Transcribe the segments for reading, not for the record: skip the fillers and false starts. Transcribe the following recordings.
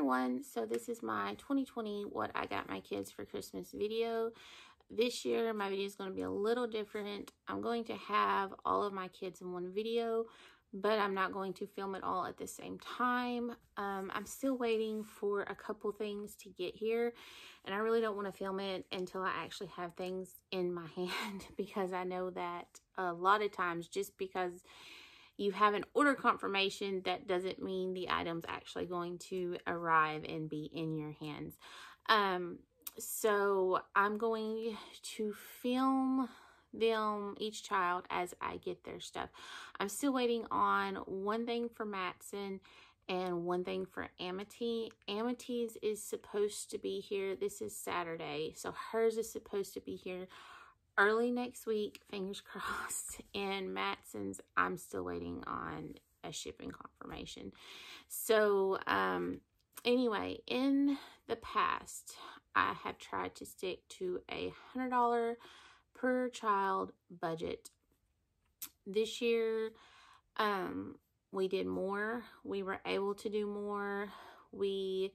everyone, so this is my 2020 what I got my kids for Christmas video. This year my video is going to be a little different. I'm going to have all of my kids in one video, but I'm not going to film it all at the same time. I'm still waiting for a couple things to get here, and I really don't want to film it until I actually have things in my hand, because I know that a lot of times just because you have an order confirmation, that doesn't mean the item's actually going to arrive and be in your hands. So I'm going to film them, each child, as I get their stuff. I'm still waiting on one thing for Matson and one thing for Amity. Amity's is supposed to be here. This is Saturday, so hers is supposed to be here early next week, fingers crossed. And Matson's, I'm still waiting on a shipping confirmation. So anyway, in the past, I have tried to stick to a $100 per child budget. This year, we did more. We were able to do more. We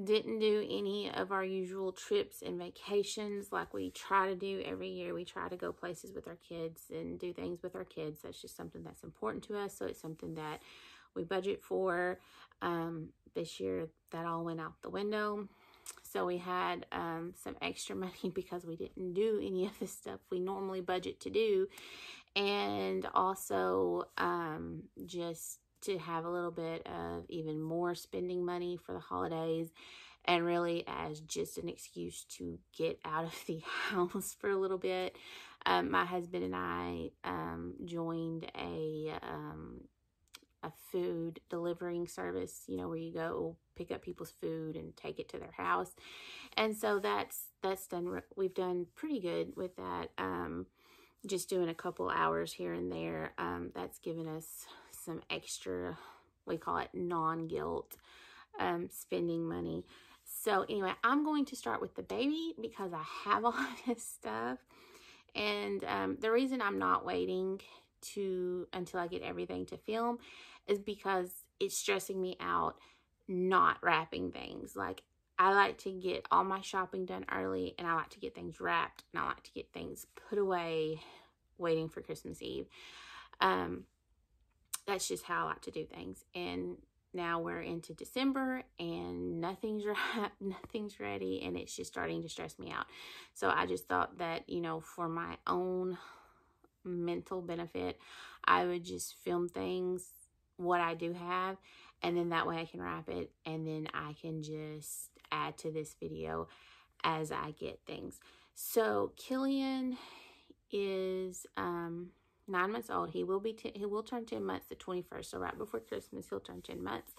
didn't do any of our usual trips and vacations like we try to do every year. We try to go places with our kids and do things with our kids. That's just something that's important to us. So it's something that we budget for. This year, that all went out the window. So we had some extra money because we didn't do any of the stuff we normally budget to do. And also just to have a little bit of even more spending money for the holidays, and really as just an excuse to get out of the house for a little bit. My husband and I joined a food delivering service, you know, where you go pick up people's food and take it to their house. And so that's done. We've done pretty good with that. Just doing a couple hours here and there. That's given us some extra, we call it non-guilt spending money. So anyway, I'm going to start with the baby because I have all this stuff. And the reason I'm not waiting until I get everything to film is because it's stressing me out not wrapping things. Like, I like to get all my shopping done early, and I like to get things wrapped, and I like to get things put away waiting for Christmas Eve. That's just how I like to do things. And now we're into December and nothing's wrapped, nothing's ready, and it's just starting to stress me out. So I just thought that, you know, for my own mental benefit, I would just film things, what I do have, and then that way I can wrap it, and then I can just add to this video as I get things. So Killian is 9 months old. He will turn 10 months the 21st. So right before Christmas, he'll turn 10 months.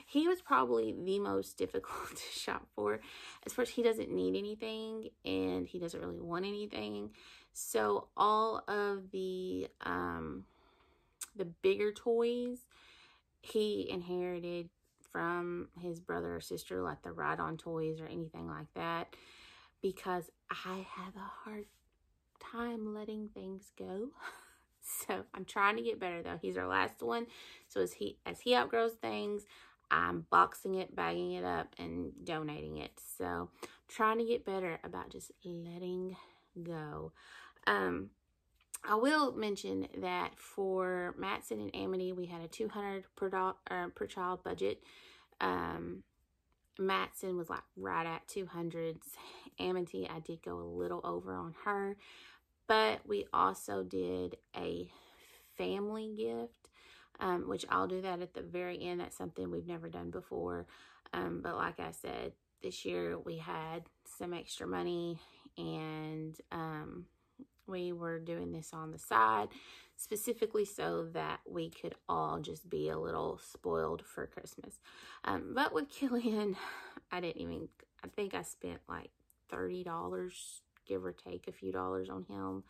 He was probably the most difficult to shop for. As far as he doesn't need anything and he doesn't really want anything. So all of the bigger toys he inherited from his brother or sister, like the ride-on toys or anything like that, because I have a hard time letting things go. So I'm trying to get better though. He's our last one. So as he outgrows things, I'm boxing it, bagging it up, and donating it. So I'm trying to get better about just letting go. I will mention that for Matson and Amity, we had a $200 per child budget. Matson was like right at 200s. Amity, I did go a little over on her. But we also did a family gift, which I'll do that at the very end. That's something we've never done before. But like I said, this year we had some extra money, and we were doing this on the side specifically so that we could all just be a little spoiled for Christmas. But with Killian, I think I spent like $30, give or take a few dollars on him.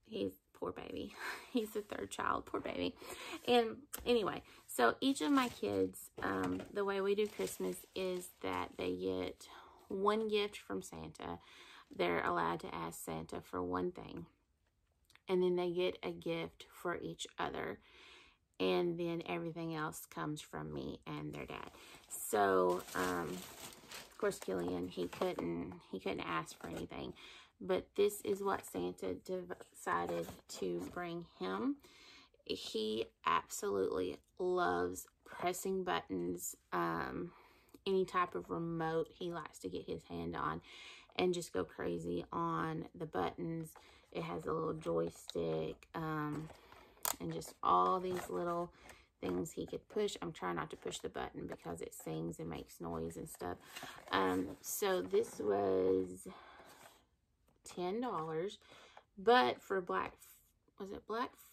He's poor baby. He's the third child, poor baby. And anyway, so each of my kids, the way we do Christmas is that they get one gift from Santa. They're allowed to ask Santa for one thing, and then they get a gift for each other, and then everything else comes from me and their dad. So, of course, Killian, he couldn't ask for anything. But this is what Santa decided to bring him. He absolutely loves pressing buttons. Any type of remote he likes to get his hand on and just go crazy on the buttons. It has a little joystick, and just all these little things he could push. I'm trying not to push the button because it sings and makes noise and stuff. So this was $10, but for Black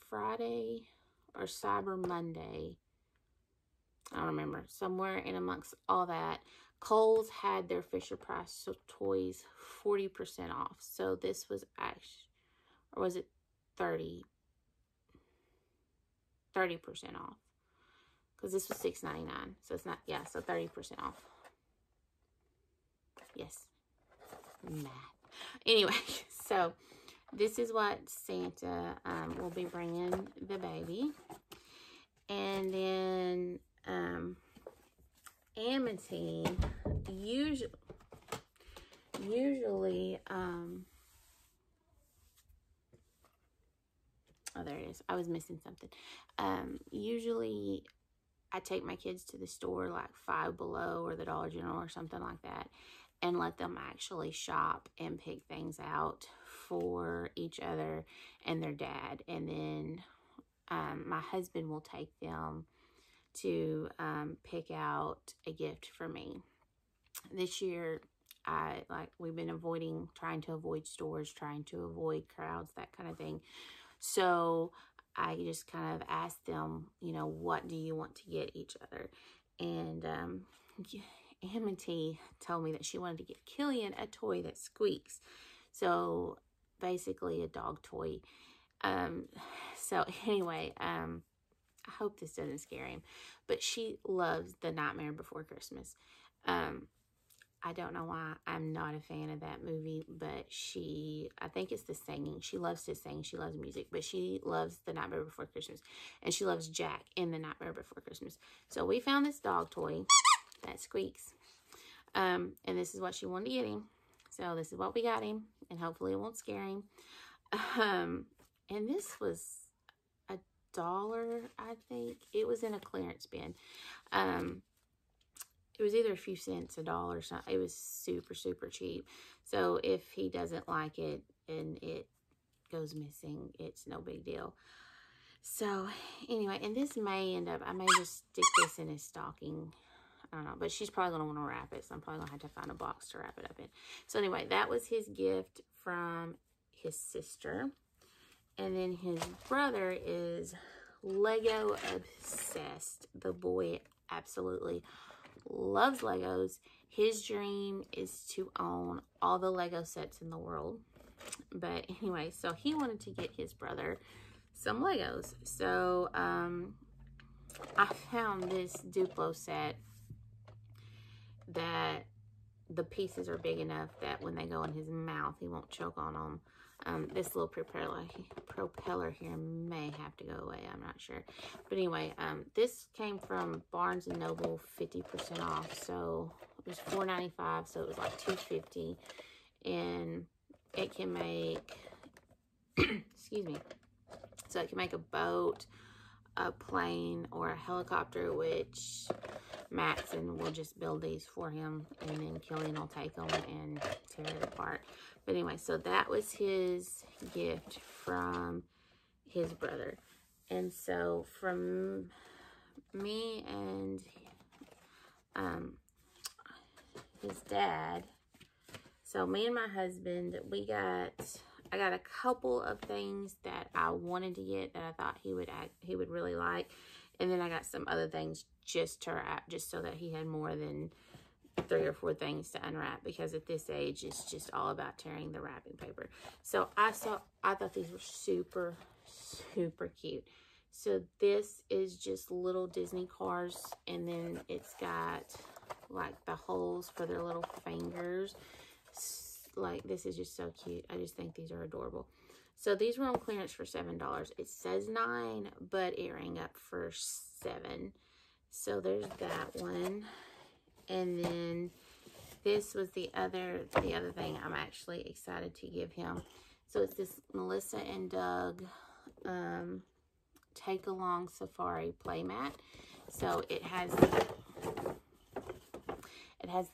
Friday or Cyber Monday? I don't remember. Somewhere in amongst all that, Kohl's had their Fisher-Price toys 40% off. So this was actually, or was it 30% off? Because this was $6.99. So it's not, yeah, so 30% off. Yes. Math. Anyway, so this is what Santa will be bringing the baby. And then Amity usually oh, there it is. I was missing something. Usually I take my kids to the store like Five Below or the Dollar General or something like that and let them actually shop and pick things out for each other and their dad. And then my husband will take them to pick out a gift for me. This year, we've been trying to avoid stores, trying to avoid crowds, that kind of thing. So I just kind of asked them, you know, what do you want to get each other? And Amity told me that she wanted to get Killian a toy that squeaks. So basically a dog toy. So anyway, I hope this doesn't scare him, but she loves The Nightmare Before Christmas. I don't know why I'm not a fan of that movie, but I think it's the singing. She loves to sing. She loves music, but she loves The Nightmare Before Christmas, and she loves Jack in The Nightmare Before Christmas. So we found this dog toy that squeaks, and this is what she wanted to get him. So this is what we got him, and hopefully it won't scare him. And this was $1, I think. It was in a clearance bin. It was either a few cents, $1 or something. It was super, super cheap. So if he doesn't like it and it goes missing, it's no big deal. So anyway, and this may end up, I may just stick this in his stocking. I don't know, but she's probably going to want to wrap it. So I'm probably going to have to find a box to wrap it up in. So anyway, that was his gift from his sister. And then his brother is Lego obsessed. The boy absolutely loves Legos. His dream is to own all the Lego sets in the world. But anyway, so he wanted to get his brother some Legos. So I found this Duplo set that the pieces are big enough that when they go in his mouth, he won't choke on them. This little propeller here may have to go away. I'm not sure. But anyway, this came from Barnes & Noble, 50% off. So it was $4.95. So it was like $2.50. And it can make, excuse me. So it can make a boat, a plane, or a helicopter, which Matson will just build these for him. And then Killian will take them and tear it apart. But anyway, so that was his gift from his brother. And so from me and his dad, so me and my husband, I got a couple of things that I wanted to get that I thought he would really like. And then I got some other things just so that he had more than 3 or 4 things to unwrap, because at this age it's just all about tearing the wrapping paper. So I thought these were super, super cute. So this is just little Disney cars, and then it's got like the holes for their little fingers. Like, this is just so cute. I just think these are adorable. So these were on clearance for $7. It says $9, but it rang up for $7. So there's that one. And then this was the other thing I'm actually excited to give him. So it's this Melissa and Doug Take Along Safari playmat. So it has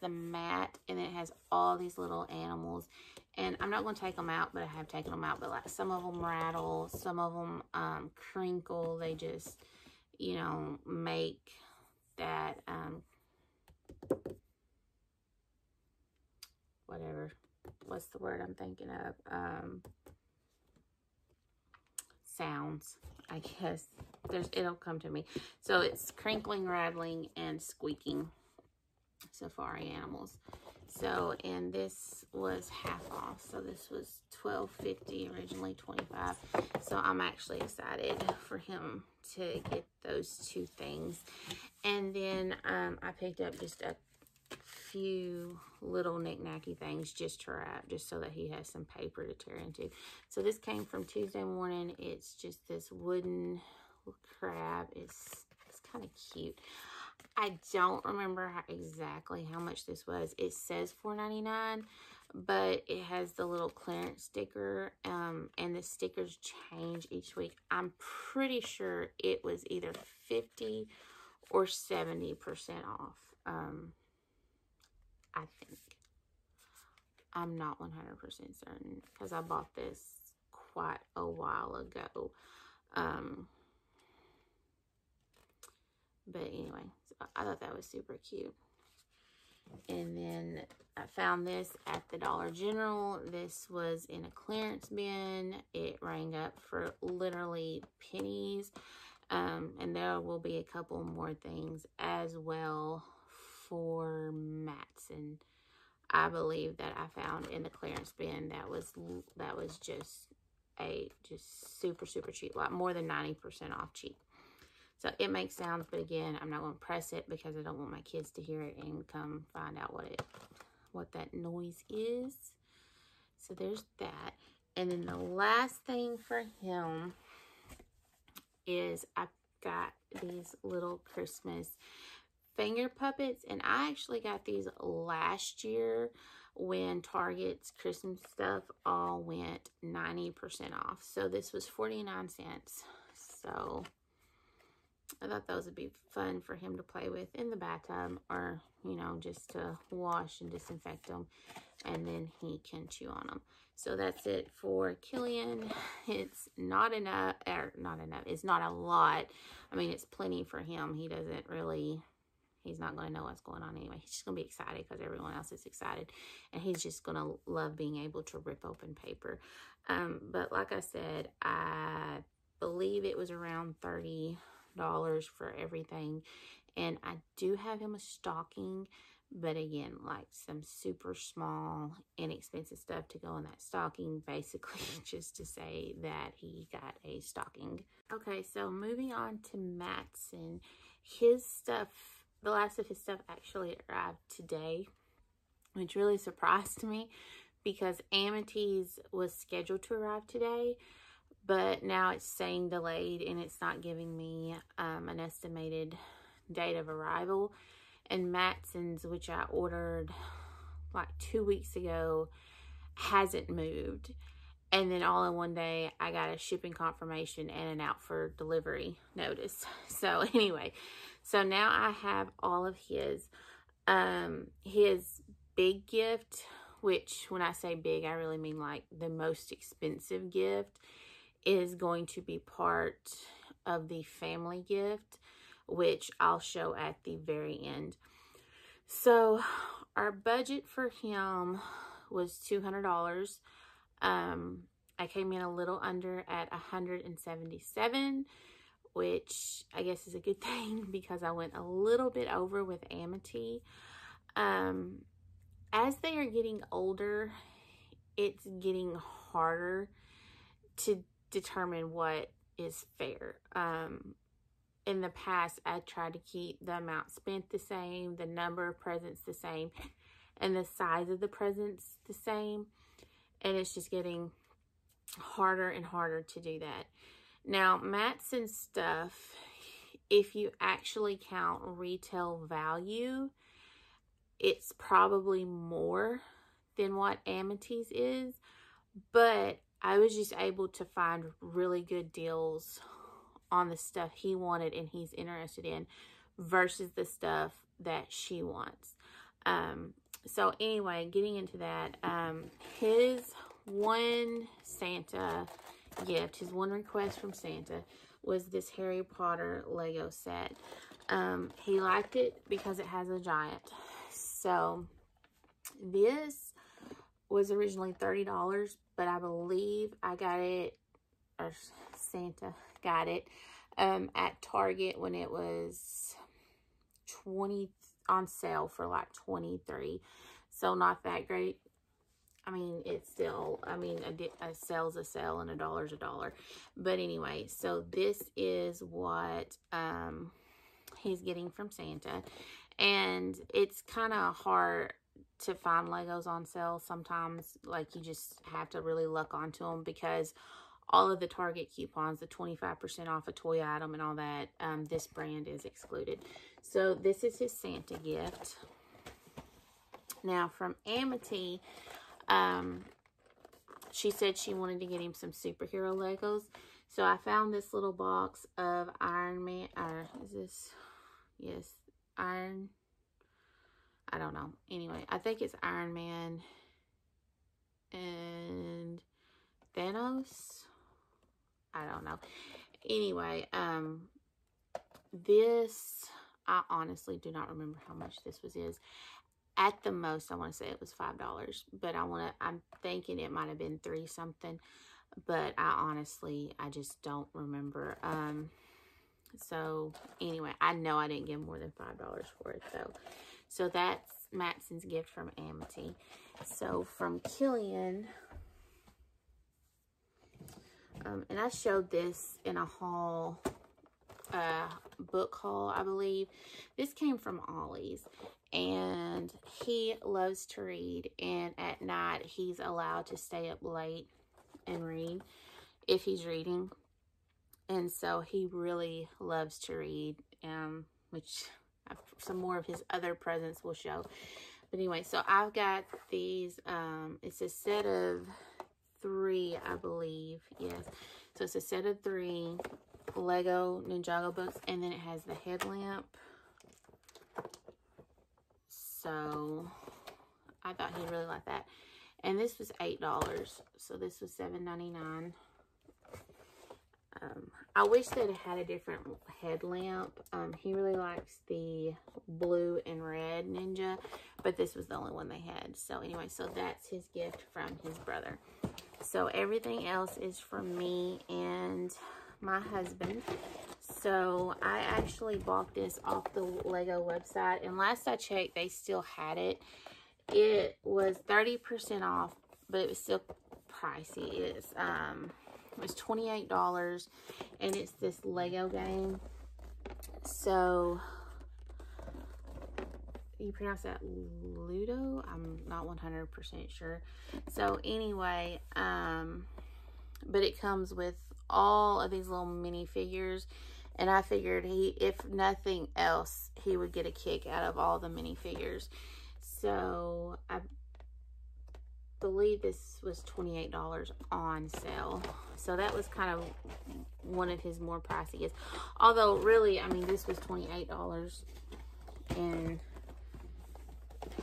the mat, and it has all these little animals. And I'm not going to take them out, but I have taken them out. But like some of them rattle, some of them crinkle. They just, you know, make that whatever. What's the word I'm thinking of? Sounds, I guess. It'll come to me. So it's crinkling, rattling, and squeaking safari animals. So, and this was half off. So this was $12.50, originally $25. So I'm actually excited for him to get those two things. And then I picked up just a few little knick-knacky things just to wrap, just so that he has some paper to tear into. So this came from Tuesday Morning. It's just this wooden crab. It's kind of cute. I don't remember exactly how much this was. It says $4.99, but it has the little clearance sticker, and the stickers change each week. I'm pretty sure it was either 50 or 70% off. I think. I'm not 100% certain because I bought this quite a while ago. But anyway, so I thought that was super cute. And then I found this at the Dollar General. This was in a clearance bin. It rang up for literally pennies. And there will be a couple more things as well for Matson. I believe that I found in the clearance bin that was just super cheap, like more than 90% off cheap. So it makes sounds, but again, I'm not going to press it because I don't want my kids to hear it and come find out what that noise is. So there's that. And then the last thing for him is I've got these little Christmas finger puppets, and I actually got these last year when Target's Christmas stuff all went 90% off. So this was 49 cents. So I thought those would be fun for him to play with in the bathtub, or, you know, just to wash and disinfect them, and then he can chew on them. So that's it for Killian. It's not enough, or not enough. It's not a lot. I mean, it's plenty for him. He doesn't really, he's not going to know what's going on anyway. He's just going to be excited because everyone else is excited. And he's just going to love being able to rip open paper. But like I said, I believe it was around $30 for everything. And I do have him a stocking, but again, like some super small, inexpensive stuff to go in that stocking, basically just to say that he got a stocking. Okay, so moving on to Matson. His stuff, the last of his stuff actually arrived today, which really surprised me because Amity's was scheduled to arrive today, but now it's saying delayed and it's not giving me an estimated date of arrival. And Matson's, which I ordered like 2 weeks ago, hasn't moved. And then all in one day, I got a shipping confirmation and an out for delivery notice. So anyway, so now I have all of his big gift, which when I say big, I really mean like the most expensive gift, is going to be part of the family gift, which I'll show at the very end. So our budget for him was $200. I came in a little under at $177, which I guess is a good thing because I went a little bit over with Amity. As they are getting older, it's getting harder to determine what is fair. In the past, I tried to keep the amount spent the same, the number of presents the same, and the size of the presents the same. And it's just getting harder and harder to do that. Now, Matson's stuff, if you actually count retail value, it's probably more than what Amity's is, but I was just able to find really good deals on the stuff he wanted and he's interested in versus the stuff that she wants. So anyway, getting into that, his one Santa gift, his one request from Santa was this Harry Potter Lego set. He liked it because it has a giant. So this was originally $30, but I believe I got it, or Santa got it, at Target when it was 20 on sale for like $23. So not that great. I mean, it's still, I mean, a sale's a sale and a dollar's a dollar. But anyway, so this is what he's getting from Santa. And it's kind of hard to find Legos on sale sometimes. Like, you just have to really look onto them because all of the Target coupons, the 25% off a toy item and all that, this brand is excluded. So this is his Santa gift. Now from Amity, she said she wanted to get him some superhero Legos. So I found this little box of Iron Man, or is this, yes, Iron, I don't know. Anyway, I think it's Iron Man and Thanos. I don't know. Anyway, this, I honestly do not remember how much this is. At the most, I want to say it was $5, but I'm thinking it might have been $3 something, but I just don't remember. So anyway, I know I didn't give more than $5 for it though. So that's Matson's gift from Amity. So from Killian, and I showed this in a haul, book haul, I believe. This came from Ollie's, and he loves to read, and at night he's allowed to stay up late and read if he's reading. And so he really loves to read, which some more of his other presents will show. But anyway, so I've got these, it's a set of 3, I believe. Yes. So it's a set of 3 Lego Ninjago books, and then it has the headlamp. So I thought he'd really like that. And this was $8. So this was $7.99. I wish that it had a different headlamp. He really likes the blue and red Ninja, but this was the only one they had. So anyway, so that's his gift from his brother. So everything else is from me and my husband. So I actually bought this off the Lego website, and last I checked, they still had it. It was 30% off, but it was still pricey. It was $28, and it's this Lego game. So you pronounce that Ludo? I'm not 100% sure. So anyway, but it comes with all of these little mini figures, and I figured if nothing else, he would get a kick out of all the mini figures. So I believe this was $28 on sale. So that was kind of one of his more priciest. Although really, I mean, this was $28 and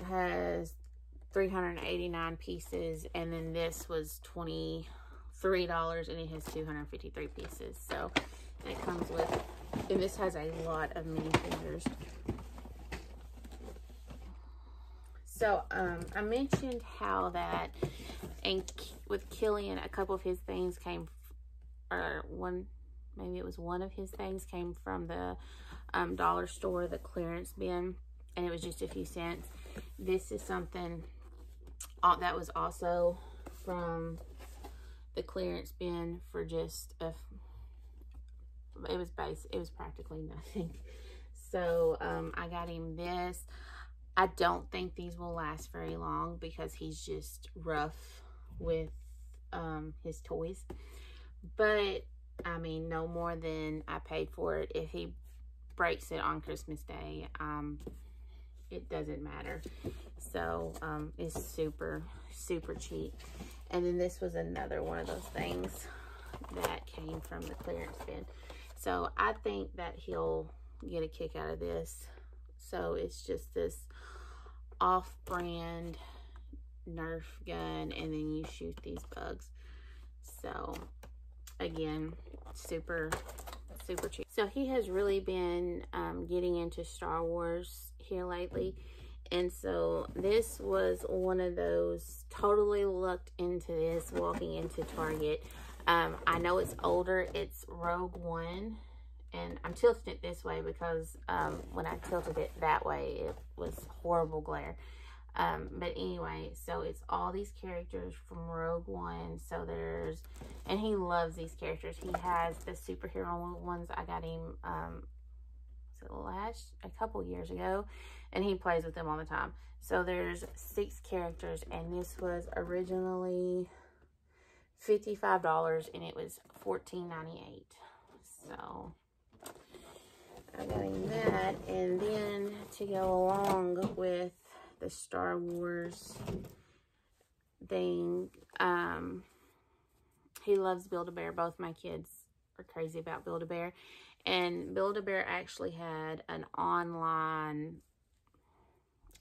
has 389 pieces, and then this was $23 and it has 253 pieces. So it comes with, and this has a lot of minifigures. So I mentioned how that, and with Killian, a couple of his things came, or maybe it was one of his things came from the dollar store, the clearance bin, and it was just a few cents. This is something that was also from the clearance bin for just it was practically nothing. So I got him this. I don't think these will last very long because he's just rough with his toys. But I mean, no more than I paid for it. If he breaks it on Christmas Day, it doesn't matter. So it's super, super cheap. And then this was another one of those things that came from the clearance bin. So I think that he'll get a kick out of this. So it's just this off-brand Nerf gun, and then you shoot these bugs. So again, super, super cheap. So he has really been getting into Star Wars here lately. And so this was one of those, totally looked into this walking into Target. I know it's older, it's Rogue One, and I'm tilting it this way because when I tilted it that way, it was horrible glare. But anyway, so it's all these characters from Rogue One. So there's, and he loves these characters. He has the superhero ones. I got him, a couple years ago, and he plays with them all the time. So there's 6 characters, and this was originally $55, and it was $14.98. So I got him that, and then to go along with the Star Wars thing, he loves Build-A-Bear. Both my kids are crazy about Build-A-Bear. And Build-A-Bear actually had an online,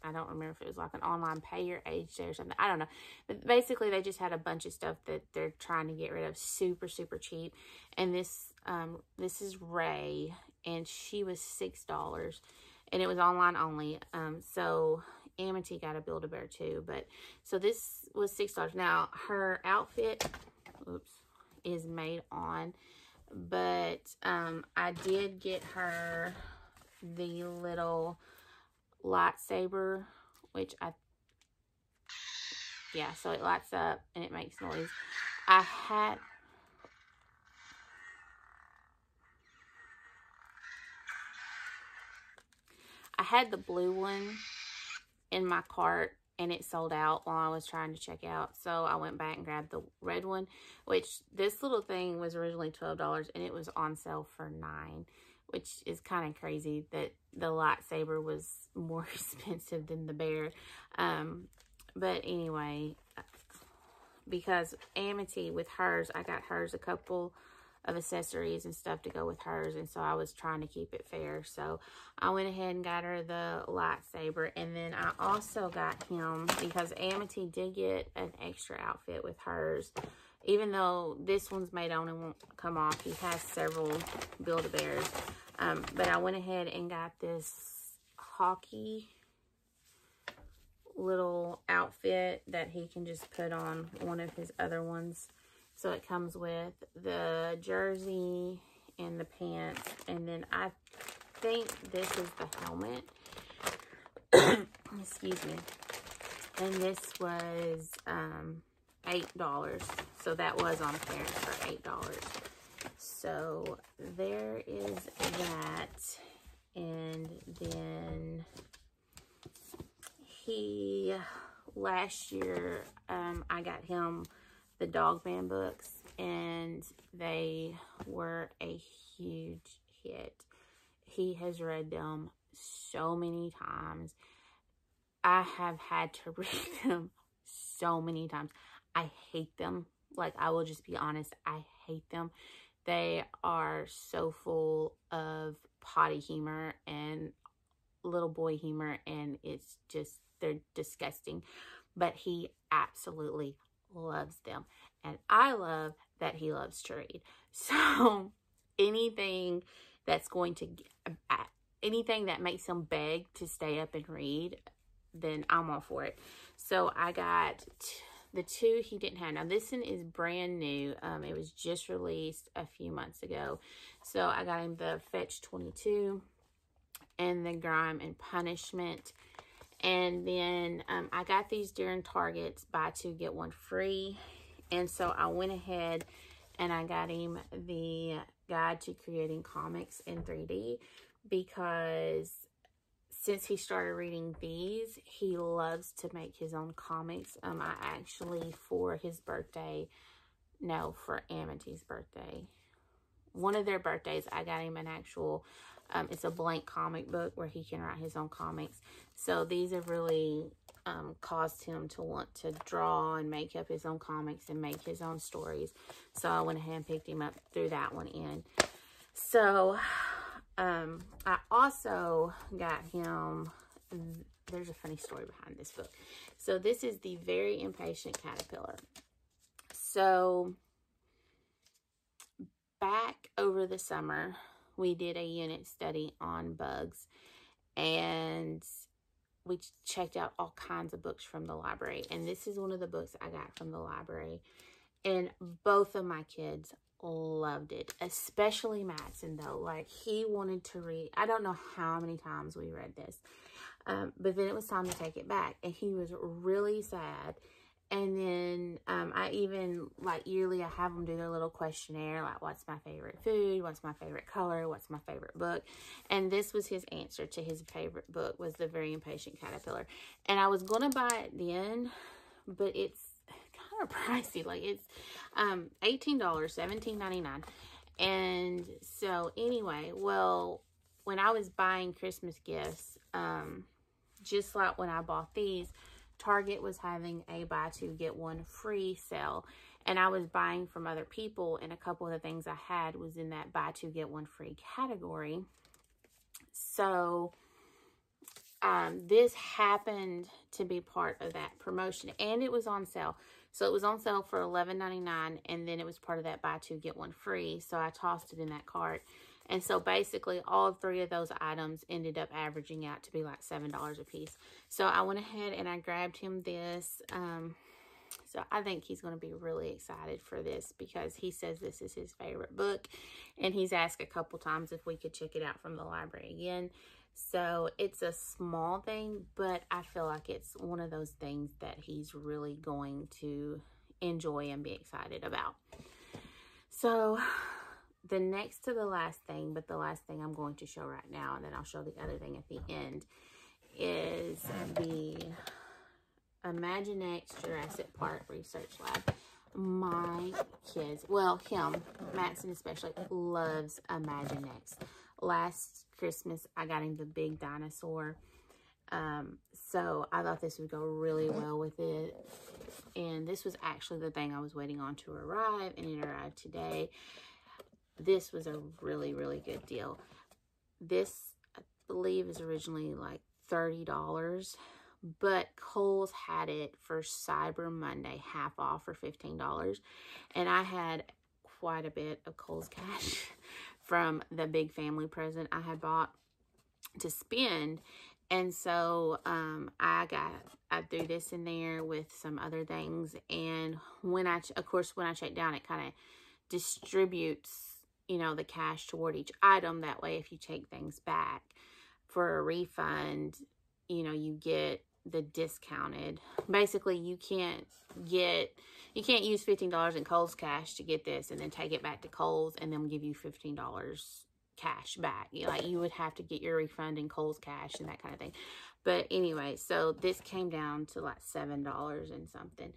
I don't remember if it was like an online pay your age day or something. I don't know. But basically, they just had a bunch of stuff that they're trying to get rid of super, super cheap. And this is Ray, and she was $6. And it was online only. So Amity got a Build-A-Bear too. But so this was $6. Now, her outfit, is made on. But I did get her the little lightsaber, which so it lights up and it makes noise. I had the blue one in my cart, and it sold out while I was trying to check out. So I went back and grabbed the red one, which this little thing was originally $12, and it was on sale for $9, which is kind of crazy that the lightsaber was more expensive than the bear. But anyway, because Amity, with hers, I got hers a couple of accessories and stuff to go with hers, and so I was trying to keep it fair. So I went ahead and got her the lightsaber, and then I also got him, because Amity did get an extra outfit with hers. Even though this one's made on and won't come off, he has several Build-A-Bears. But I went ahead and got this hockey little outfit that he can just put on one of his other ones. So it comes with the jersey and the pants, and then I think this is the helmet. Excuse me. And this was $8. So that was on clearance for $8. So there is that. And then last year, I got him the Dogman books, and they were a huge hit. He has read them so many times. I have had to read them so many times. I hate them. Like, I will just be honest, I hate them. They are so full of potty humor and little boy humor, and it's just, they're disgusting. But he absolutely loves them, and I love that he loves to read. So anything that's going to anything that makes him beg to stay up and read, then I'm all for it. So I got the 2 he didn't have. Now this one is brand new. It was just released a few months ago. So I got him the Fetch 22 and the Grime and Punishment. And then I got these during Target's buy 2 get 1 free. And so I went ahead and I got him the Guide to Creating Comics in 3D, because since he started reading these, he loves to make his own comics. I actually, for his birthday, no, for Amity's birthday, one of their birthdays, I got him an actual It's a blank comic book where he can write his own comics. So these have really caused him to want to draw and make up his own comics and make his own stories. So I went ahead and picked him up, threw that one in. So I also got him, there's a funny story behind this book. So this is the Very Impatient Caterpillar. So back over the summer, we did a unit study on bugs, and we checked out all kinds of books from the library. And this is one of the books I got from the library. And both of my kids loved it, especially Madsen, though. Like, he wanted to read. I don't know how many times we read this. But then it was time to take it back. And he was really sad. And then I even, like, yearly, I have them do their little questionnaire, like, what's my favorite food, what's my favorite color, what's my favorite book. And this was his answer to his favorite book, was The Very Impatient Caterpillar. And I was going to buy it then, but it's kind of pricey. Like, it's $18, $17.99. And so, anyway, well, when I was buying Christmas gifts, just like when I bought these, Target was having a buy two get one free sale, and I was buying from other people, and a couple of the things I had was in that buy two get one free category. So this happened to be part of that promotion, and it was on sale. So it was on sale for $11.99, and then it was part of that buy two get one free. So I tossed it in that cart. And so basically all three of those items ended up averaging out to be like $7 a piece. So I went ahead and I grabbed him this. So I think he's going to be really excited for this, because he says this is his favorite book. And he's asked a couple times if we could check it out from the library again. So it's a small thing, but I feel like it's one of those things that he's really going to enjoy and be excited about. So the next to the last thing, but the last thing I'm going to show right now, and then I'll show the other thing at the end, is the Imaginext Jurassic Park Research Lab. My kids, well, him, Madsen especially, loves Imaginext. Last Christmas, I got him the big dinosaur. So I thought this would go really well with it. And this was actually the thing I was waiting on to arrive, and it arrived today. This was a really, really good deal. This, I believe, is originally like $30, but Kohl's had it for Cyber Monday, half off for $15. And I had quite a bit of Kohl's cash from the big family present I had bought to spend. And so I threw this in there with some other things. And when of course, when I check down, it kind of distributes, you know, the cash toward each item. That way, if you take things back for a refund, you know, you get the discounted. Basically, you can't use $15 in Kohl's cash to get this and then take it back to Kohl's and then give you $15 cash back. You would have to get your refund in Kohl's cash and that kind of thing. But anyway, so this came down to like $7 and something.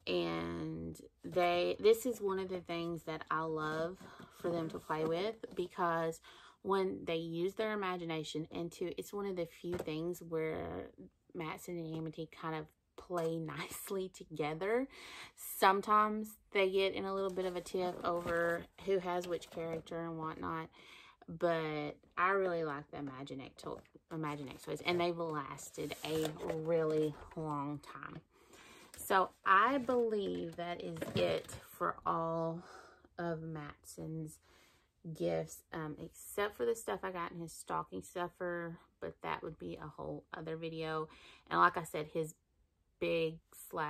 And this is one of the things that I love for them to play with, because when they use their imagination, and it's one of the few things where Madsen and Amity kind of play nicely together. Sometimes they get in a little bit of a tiff over who has which character and whatnot, but I really like the Imaginext toys, and they've lasted a really long time. So I believe that is it for all of Madsen's gifts, except for the stuff I got in his stocking stuffer, but that would be a whole other video. And like I said, his big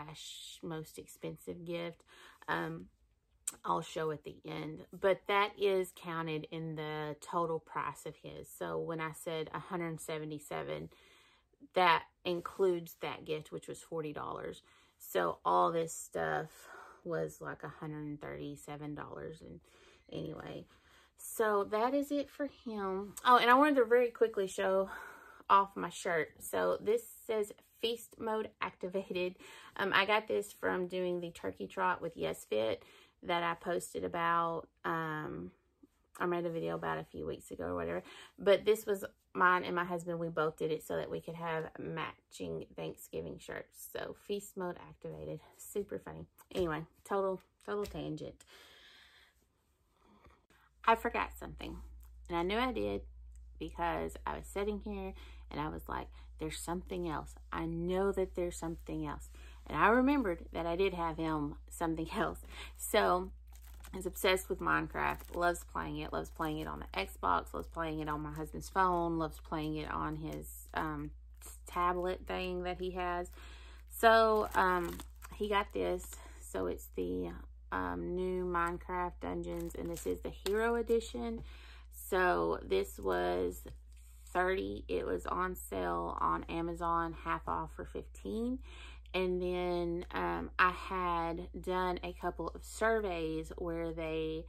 / most expensive gift, I'll show at the end, but that is counted in the total price of his. So when I said $177, that includes that gift, which was $40. So all this stuff was like $137. And anyway, so that is it for him. Oh, and I wanted to very quickly show off my shirt. So this says Feast Mode Activated. I got this from doing the turkey trot with Yes Fit that I posted about I made a video about a few weeks ago or whatever. But this was mine and my husband. We both did it so that we could have matching Thanksgiving shirts. So feast mode activated. Super funny. Anyway, total tangent. I forgot something. And I knew I did because I was sitting here and I was like, there's something else. I know that there's something else. And I remembered that I did have him something else. So he's obsessed with Minecraft, loves playing it on the Xbox, loves playing it on my husband's phone, loves playing it on his tablet thing that he has. So he got this. So it's the new Minecraft Dungeons, and this is the Hero Edition. So this was $30. It was on sale on Amazon, half off for $15. And then I had done a couple of surveys where they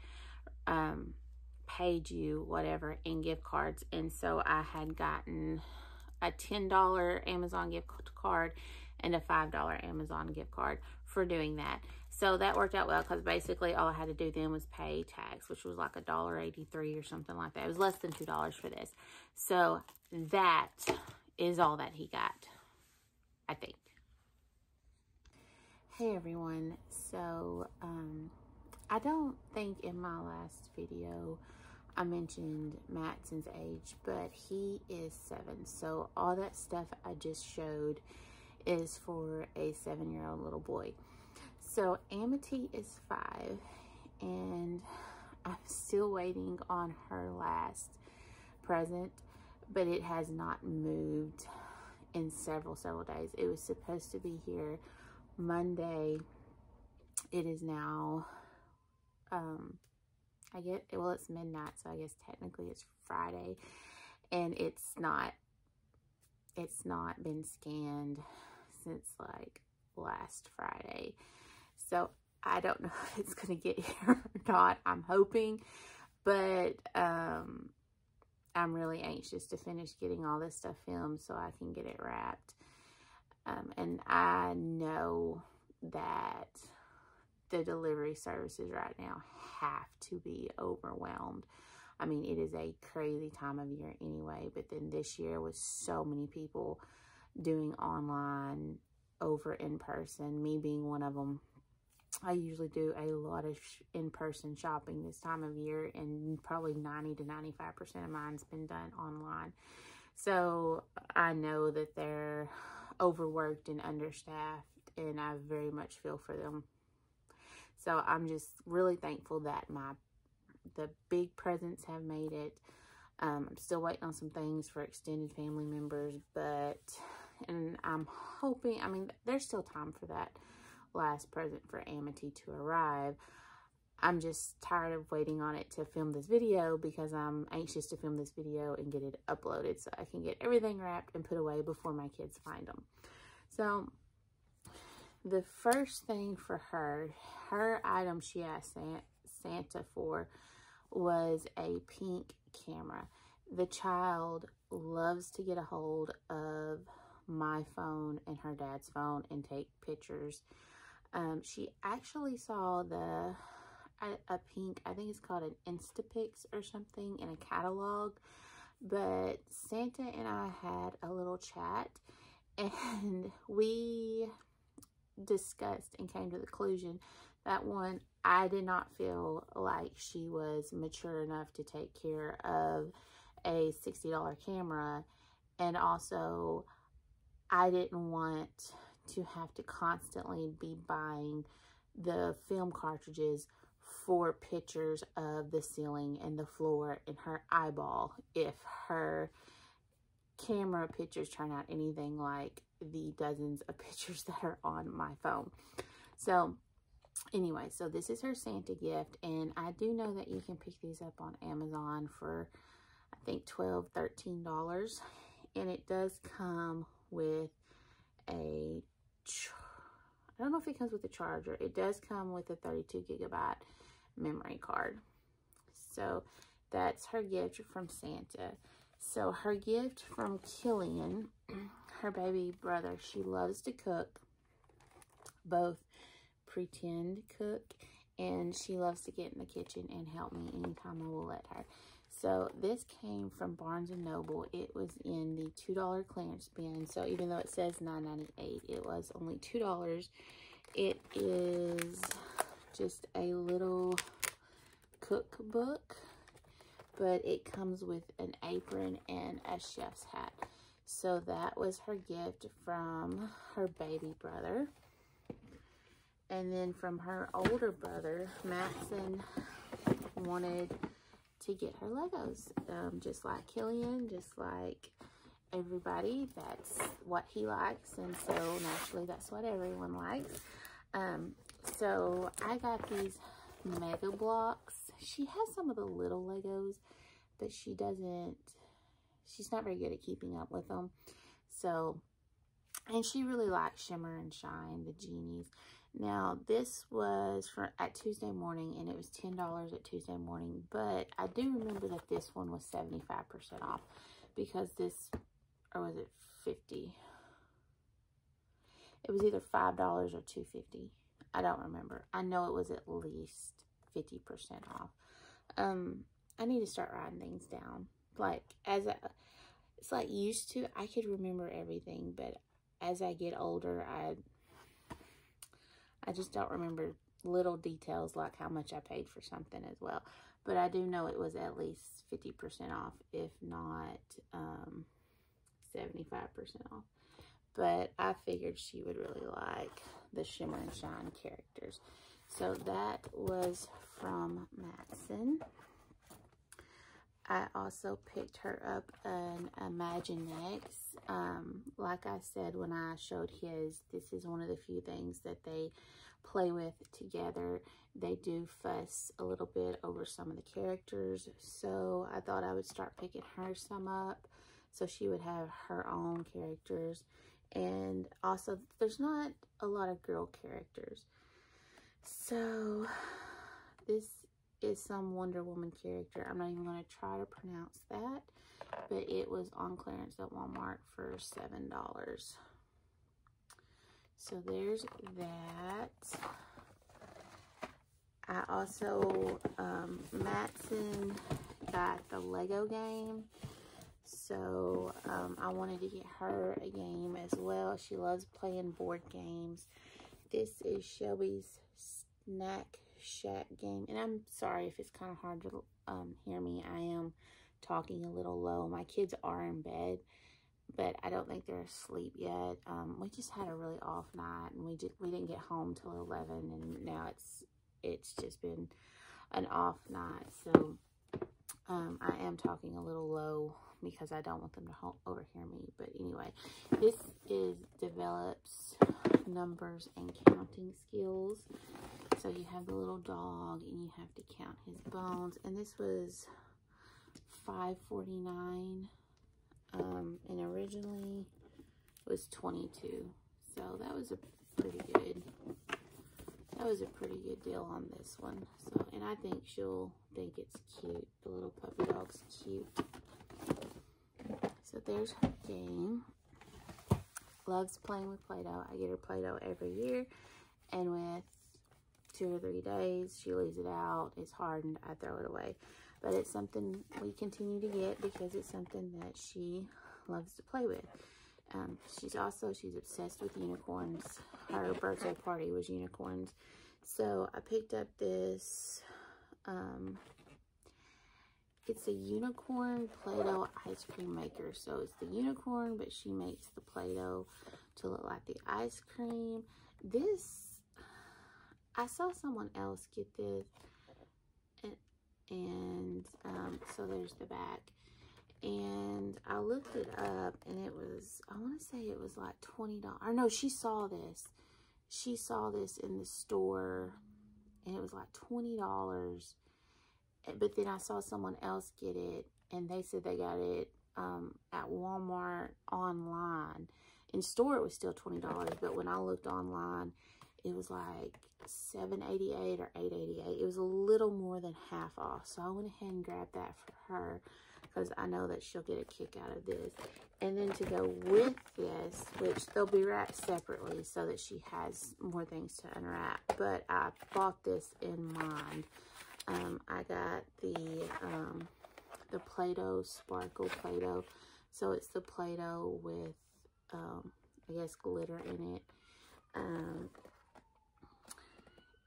paid you whatever in gift cards. And so I had gotten a $10 Amazon gift card and a $5 Amazon gift card for doing that. So that worked out well because basically all I had to do then was pay tax, which was like $1.83 or something like that. It was less than $2 for this. So that is all that he got, I think. Hey everyone, so I don't think in my last video I mentioned Matson's age, but he is 7. So all that stuff I just showed is for a 7-year-old little boy. So Amity is 5, and I'm still waiting on her last present, but it has not moved in several days. It was supposed to be here Monday. It is now it's midnight, so I guess technically it's Friday, and it's not been scanned since like last Friday. So I don't know if it's gonna get here or not. I'm hoping, but I'm really anxious to finish getting all this stuff filmed so I can get it wrapped. And I know that the delivery services right now have to be overwhelmed. I mean, it is a crazy time of year anyway, but then this year with so many people doing online over in person, me being one of them. I usually do a lot of in-person shopping this time of year, and probably 90 to 95% of mine's been done online. So I know that they're overworked and understaffed, and I very much feel for them. So I'm just really thankful that the big presents have made it. I'm still waiting on some things for extended family members, and I'm hoping, I mean, there's still time for that last present for Amity to arrive. I'm just tired of waiting on it to film this video because I'm anxious to film this video and get it uploaded so I can get everything wrapped and put away before my kids find them. So the first thing for her item she asked Santa for was a pink camera. The child loves to get a hold of my phone and her dad's phone and take pictures. She actually saw a pink, I think it's called an Instapix or something, in a catalog. But Santa and I had a little chat, and we discussed and came to the conclusion that, one, I did not feel like she was mature enough to take care of a $60 camera, and also I didn't want to have to constantly be buying the film cartridges for pictures of the ceiling and the floor and her eyeball if her camera pictures turn out anything like the dozens of pictures that are on my phone. So anyway, so this is her Santa gift, and I do know that you can pick these up on Amazon for I think $12, $13, and it does come with I don't know if it comes with a charger. It does come with a 32GB memory card. So that's her gift from Santa. So her gift from Killian, her baby brother, she loves to cook, both pretend cook and she loves to get in the kitchen and help me anytime I will let her. So this came from Barnes & Noble. It was in the $2 clearance bin. So even though it says $9.98, it was only $2. It is just a little cookbook, but it comes with an apron and a chef's hat. So that was her gift from her baby brother. And then from her older brother, Matson wanted to get her Legos, just like Killian, just like everybody. That's what he likes, and so naturally that's what everyone likes. So I got these Mega Bloks. She has some of the little Legos, but she's not very good at keeping up with them. So, and she really likes Shimmer and Shine, the genies. Now, this was at Tuesday Morning, and it was $10 at Tuesday Morning, but I do remember that this one was 75% off, because this, or was it 50? It was either $5 or $2.50. I don't remember. I know it was at least 50% off. I need to start writing things down. Like, it's like used to, I could remember everything, but as I get older, I just don't remember little details like how much I paid for something as well. But I do know it was at least 50% off, if not 75% off. But I figured she would really like the Shimmer and Shine characters. So that was from Matson. I also picked her up an Imaginext. Like I said when I showed his, this is one of the few things that they play with together. They do fuss a little bit over some of the characters, so I thought I would start picking her some up so she would have her own characters. And also, there's not a lot of girl characters. So this is some Wonder Woman character. I'm not even going to try to pronounce that, but it was on clearance at Walmart for $7. So there's that. I also, Matson got the Lego game. So I wanted to get her a game as well. She loves playing board games. This is Shelby's Snack Shack game. And I'm sorry if it's kind of hard to hear me. I am talking a little low. My kids are in bed, but I don't think they're asleep yet. We just had a really off night, and we didn't get home till 11, and now it's just been an off night. So I am talking a little low because I don't want them to overhear me. But anyway, this develops numbers and counting skills. So you have the little dog, and you have to count his bones. And this was $5.49, and originally was $22. So that was a pretty good deal on this one. So, and I think she'll think it's cute. The little puppy dog's cute. So there's her game. Loves playing with Play-Doh. I get her Play-Doh every year, and with 2 or 3 days, she leaves it out. It's hardened. I throw it away. But it's something we continue to get because it's something that she loves to play with. She's obsessed with unicorns. Her birthday party was unicorns. So I picked up this, it's a unicorn Play-Doh ice cream maker. So it's the unicorn, but she makes the Play-Doh to look like the ice cream. I saw someone else get this, and so there's the back. And I looked it up, and it was, I want to say it was like $20. Or no, she saw this. She saw this in the store, and it was like $20. But then I saw someone else get it, and they said they got it at Walmart online. In store, it was still $20, but when I looked online, it was like $7.88 or $8.88. It was a little more than half off, so I went ahead and grabbed that for her because I know that she'll get a kick out of this. And then to go with this, which they'll be wrapped separately so that she has more things to unwrap. But I bought this in mind. I got the Play-Doh, Sparkle Play-Doh. So it's the Play-Doh with, I guess, glitter in it.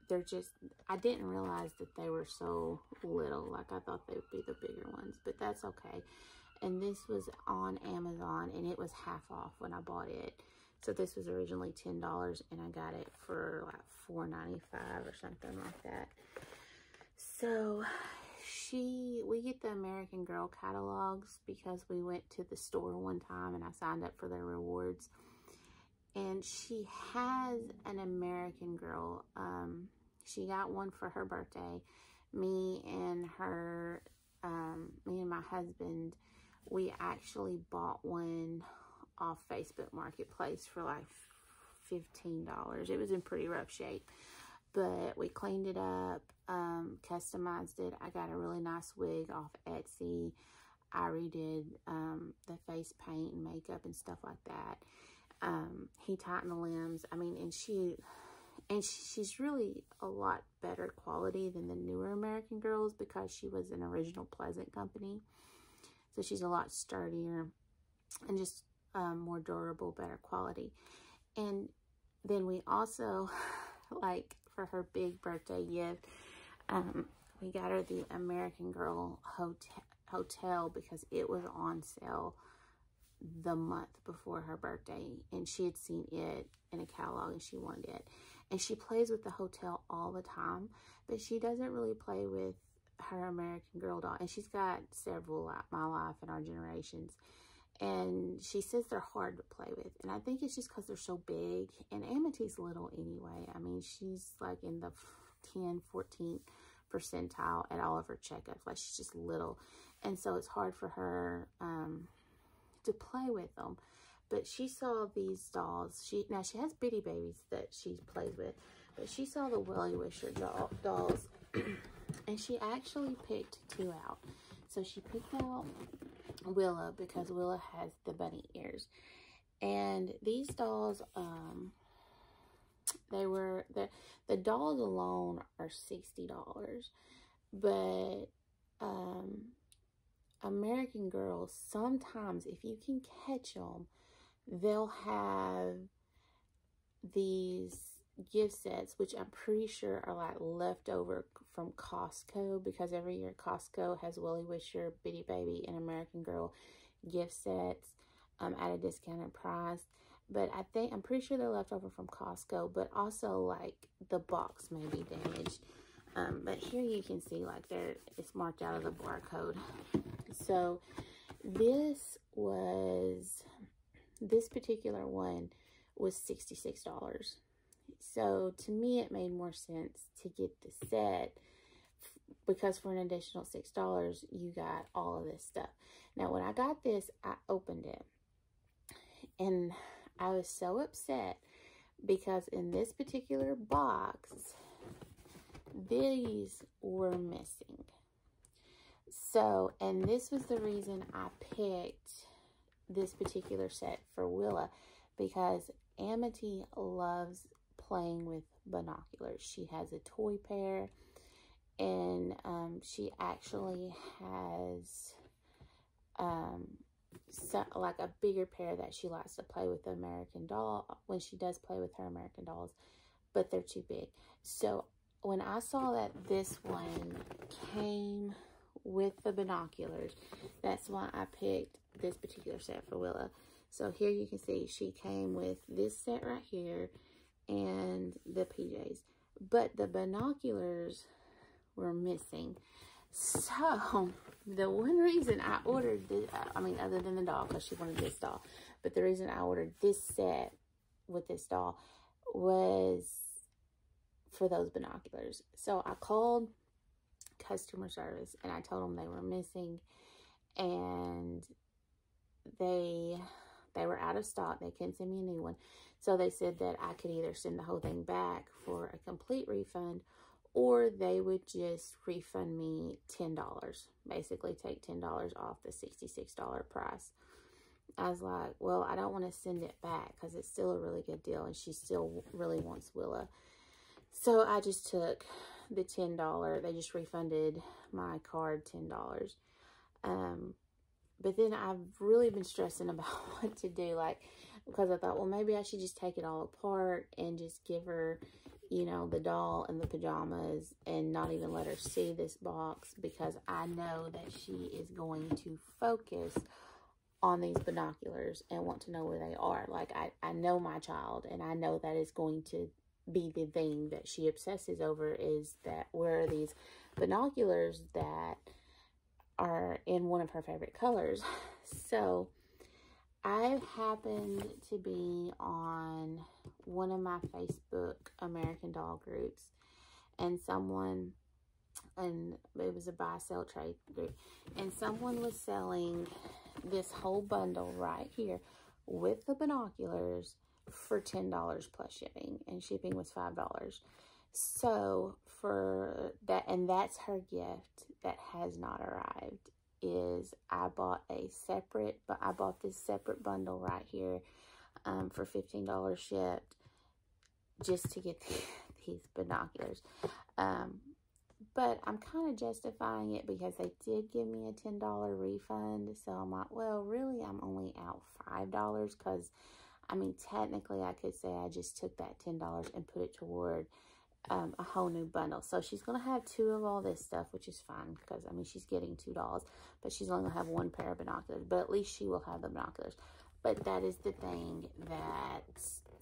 They're just, I didn't realize that they were so little. Like, I thought they would be the bigger ones, but that's okay. And this was on Amazon, and it was half off when I bought it. So this was originally $10, and I got it for like $4.95 or something like that. So we get the American Girl catalogs because we went to the store one time and I signed up for their rewards. And she has an American Girl. She got one for her birthday. Me and my husband, we actually bought one off Facebook Marketplace for like $15. It was in pretty rough shape, but we cleaned it up, customized it. I got a really nice wig off Etsy. I redid the face paint and makeup and stuff like that. He tightened the limbs. I mean, and she's really a lot better quality than the newer American Girls because she was an original Pleasant company. So she's a lot sturdier and just more durable, better quality. And then we also, like, for her big birthday gift, we got her the American Girl hotel because it was on sale the month before her birthday, and she had seen it in a catalog and she wanted it. And she plays with the hotel all the time, but she doesn't really play with her American Girl doll. And she's got several, like My Life and Our Generations, and she says they're hard to play with. And I think it's just because they're so big, and Amity's little anyway. I mean, she's like in the 14th percentile at all of her checkups. Like, she's just little, and so it's hard for her to play with them. But she saw these dolls. Now she has bitty babies that she plays with, but she saw the Willy Wisher dolls and she actually picked two out. So she picked out Willa because Willa has the bunny ears. And these dolls, the dolls alone are $60, but American Girls, sometimes if you can catch them, they'll have these gift sets, which I'm pretty sure are like leftover from Costco, because every year Costco has Willy Wisher, Bitty Baby, and American Girl gift sets at a discounted price. But I'm pretty sure they're leftover from Costco, but also like the box may be damaged. But here you can see like it's marked out of the barcode. So this particular one was $66. So to me, it made more sense to get the set because for an additional $6, you got all of this stuff. Now, when I got this, I opened it and I was so upset because in this particular box, these were missing. So, and this was the reason I picked this particular set for Willa, because Amity loves playing with binoculars. She has a toy pair, and she actually has like a bigger pair that she likes to play with the American doll when she does play with her American dolls, but they're too big. So when I saw that this one came with the binoculars, that's why I picked this particular set for Willa. So here you can see she came with this set right here and the PJs, but the binoculars were missing. So the one reason I ordered this, I mean, other than the doll, because she wanted this doll, but the reason I ordered this set with this doll was for those binoculars. So I called customer service and I told them they were missing, and they were out of stock. They couldn't send me a new one. So they said that I could either send the whole thing back for a complete refund, or they would just refund me $10, basically take $10 off the $66 price. I was like, well, I don't want to send it back because it's still a really good deal and she still really wants Willa. So I just took the $10. They just refunded my card $10. But then I've really been stressing about what to do, like, because I thought, well, maybe I should just take it all apart and just give her, you know, the doll and the pajamas and not even let her see this box, because I know that she is going to focus on these binoculars and want to know where they are. Like, I know my child, and I know that is going to be the thing that she obsesses over, is that where are these binoculars that are in one of her favorite colors. So I happened to be on one of my Facebook American Doll groups, and it was a buy sell trade group, and someone was selling this whole bundle right here with the binoculars for $10 plus shipping, and shipping was $5. So for that, and that's her gift that has not arrived, is I bought this separate bundle right here for $15 shipped, just to get these binoculars. But I'm kind of justifying it because they did give me a $10 refund. So I'm like, well, really, I'm only out $5, because, I mean, technically, I could say I just took that $10 and put it toward a whole new bundle. So she's going to have 2 of all this stuff, which is fine, because, I mean, she's getting $2, but she's only going to have 1 pair of binoculars. But at least she will have the binoculars. But that is the thing that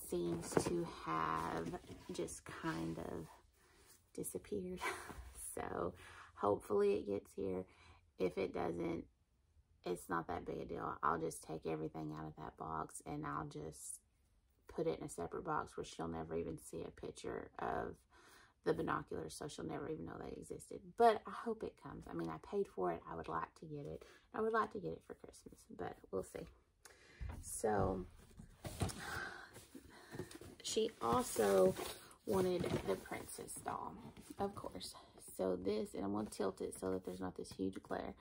seems to have just kind of disappeared. So hopefully it gets here. If it doesn't, it's not that big a deal. I'll just take everything out of that box and I'll just put it in a separate box where she'll never even see a picture of the binoculars, so she'll never even know they existed. But I hope it comes. I mean, I paid for it. I would like to get it. I would like to get it for Christmas, but we'll see. So she also wanted the princess doll, of course. So this, and I'm going to tilt it so that there's not this huge glare.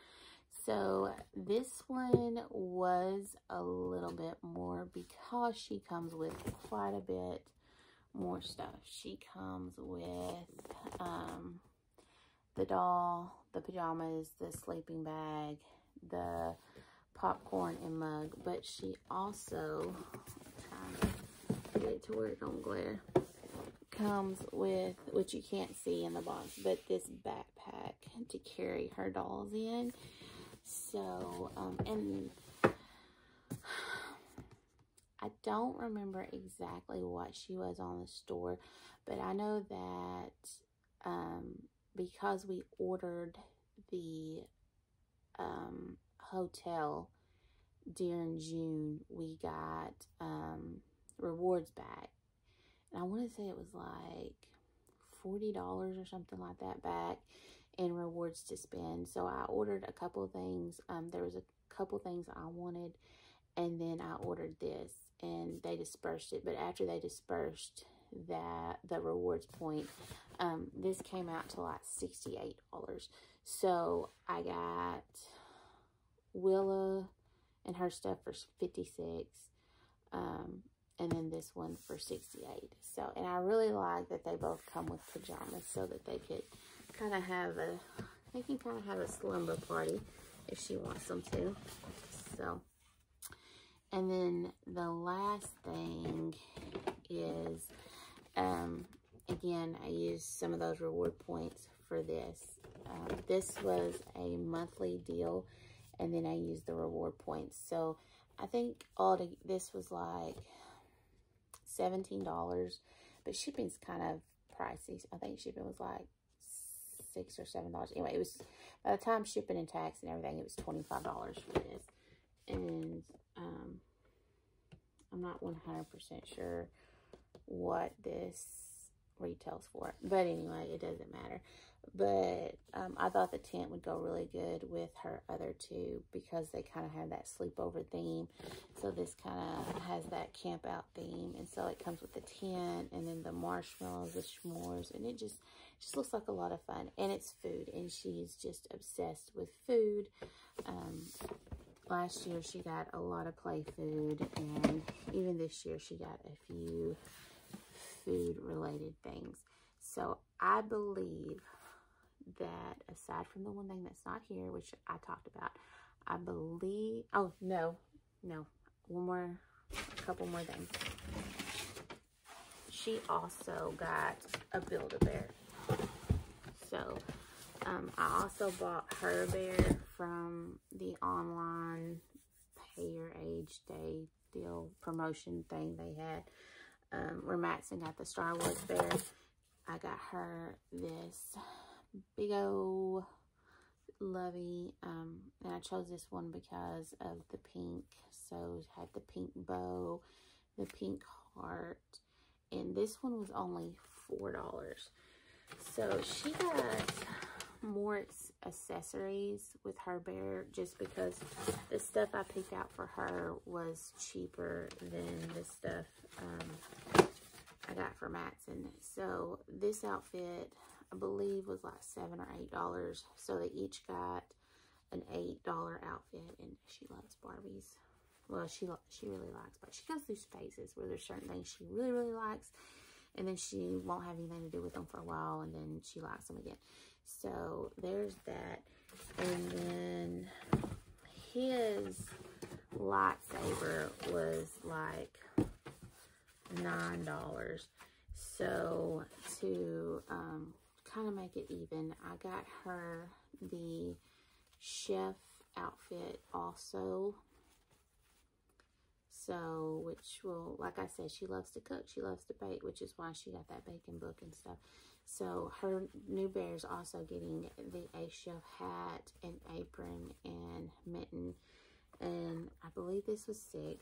So this one was a little bit more, because she comes with quite a bit more stuff. She comes with the doll, the pajamas, the sleeping bag, the popcorn and mug, but she also, trying to get it to where it don't glare, comes with, which you can't see in the box, but this backpack to carry her dolls in. So, and I don't remember exactly what she was on the store, but I know that because we ordered the hotel during June, we got rewards back. And I want to say it was like $40 or something like that back in rewards to spend. So I ordered a couple of things. There was a couple things I wanted, and then I ordered this, and they dispersed it. But after they dispersed the rewards point, this came out to like $68. So I got Willa and her stuff for $56, and then this one for $68. So, and I really like that they both come with pajamas, so that they could kind of have a slumber party if she wants them to. So, and then the last thing is, again, I used some of those reward points for this. This was a monthly deal, and then I used the reward points. So I think this was like $17, but shipping's kind of pricey. I think shipping was like $6 or $7. Anyway, it was, by the time shipping and tax and everything, it was $25 for this. And I'm not 100% sure what this retails for it. But anyway, it doesn't matter. But I thought the tent would go really good with her other two because they kind of have that sleepover theme. So this kind of has that camp out theme. And so it comes with the tent and then the marshmallows, the s'mores. And it just looks like a lot of fun. And it's food. And she's just obsessed with food. Last year she got a lot of play food. And even this year she got a few food related things. So I believe that aside from the one thing that's not here, which I talked about, I believe, oh no, a couple more things. She also got a Build-A-Bear. So I also bought her bear from the online pay your age day deal promotion thing they had, where Madison got the Star Wars bear. I got her this big old lovey, and I chose this one because of the pink. So it had the pink bow, the pink heart, and this one was only $4. So she got more accessories with her bear just because the stuff I picked out for her was cheaper than the stuff I got for Madison. So this outfit, I believe, was like $7 or $8. So they each got an $8 outfit, and she loves Barbies. Well, she really likes, but she goes through phases where there's certain things she really likes, and then she won't have anything to do with them for a while, and then she likes them again. So there's that. And then his lightsaber was like $9. So to kind of make it even, I got her the chef outfit also. So, which will, like I said, she loves to cook, she loves to bake, which is why she got that baking book and stuff. So her new bear is also getting the A Chef hat and apron and mitten, and I believe this was $6.